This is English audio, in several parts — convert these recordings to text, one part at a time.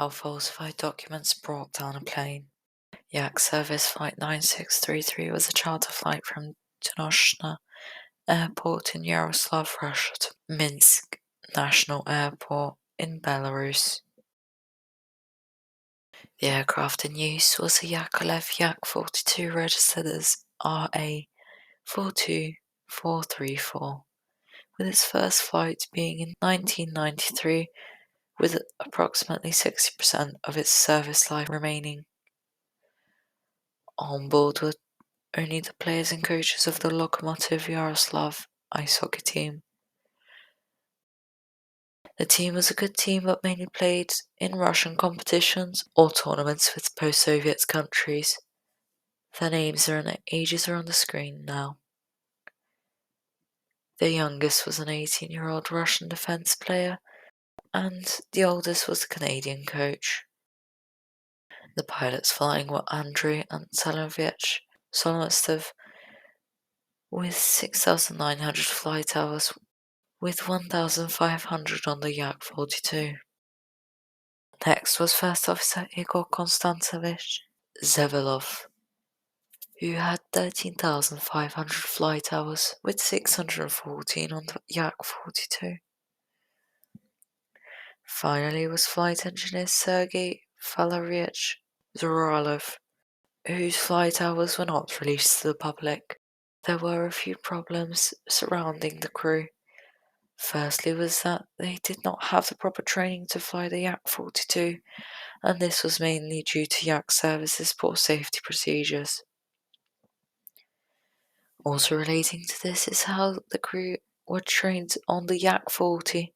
How falsified documents brought down a plane. Yak Service Flight 9633 was a charter flight from Tenoshna Airport in Yaroslav, Russia to Minsk National Airport in Belarus. The aircraft in use was a Yakolev Yak-42 registered as RA-42434, with its first flight being in 1993, with approximately 60% of its service life remaining. On board were only the players and coaches of the Lokomotiv Yaroslav ice hockey team. The team was a good team but mainly played in Russian competitions or tournaments with post-Soviet countries. Their names and ages are on the screen now. The youngest was an 18-year-old Russian defense player, and the oldest was a Canadian coach. The pilots flying were Andrei and Solomostov, with 6,900 flight hours, with 1,500 on the Yak-42. Next was First Officer Igor Konstantinovich Zevelov, who had 13,500 flight hours, with 614 on the Yak-42. Finally was Flight Engineer Sergei Valeryevich Zuralov, whose flight hours were not released to the public. There were a few problems surrounding the crew. Firstly was that they did not have the proper training to fly the Yak-42, and this was mainly due to Yak Service's poor safety procedures. Also relating to this is how the crew were trained on the Yak-40,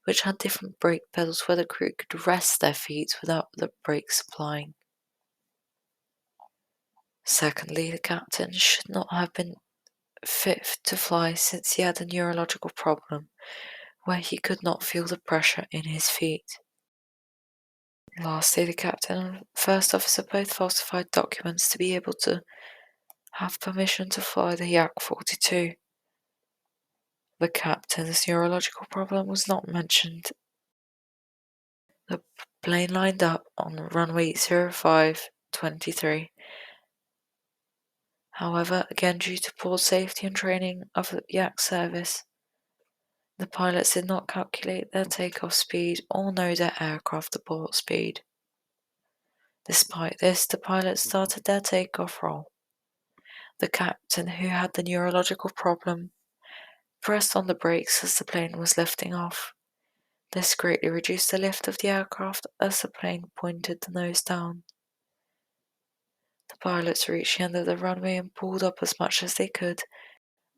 which had different brake pedals where the crew could rest their feet without the brakes applying. Secondly, the captain should not have been fit to fly since he had a neurological problem where he could not feel the pressure in his feet. Lastly, the captain and first officer both falsified documents to be able to have permission to fly the Yak-42. The captain's neurological problem was not mentioned. The plane lined up on runway 0523. However, again due to poor safety and training of the Yak Service, the pilots did not calculate their takeoff speed or know their aircraft abort speed. Despite this, the pilots started their takeoff roll. The captain, who had the neurological problem, pressed on the brakes as the plane was lifting off. This greatly reduced the lift of the aircraft as the plane pointed the nose down. The pilots reached the end of the runway and pulled up as much as they could,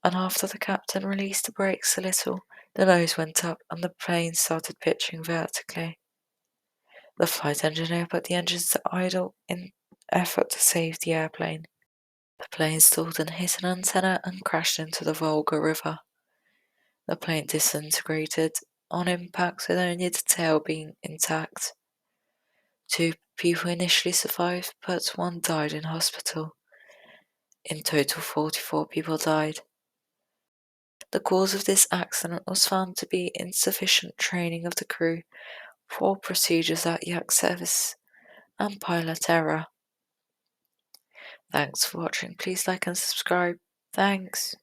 and after the captain released the brakes a little, the nose went up and the plane started pitching vertically. The flight engineer put the engines to idle in effort to save the airplane. The plane stalled and hit an antenna and crashed into the Volga River. The plane disintegrated on impact with only the tail being intact. 2 people initially survived, but 1 died in hospital. In total, 44 people died. The cause of this accident was found to be insufficient training of the crew, poor procedures at Yak Service, and pilot error. Thanks for watching. Please like and subscribe. Thanks.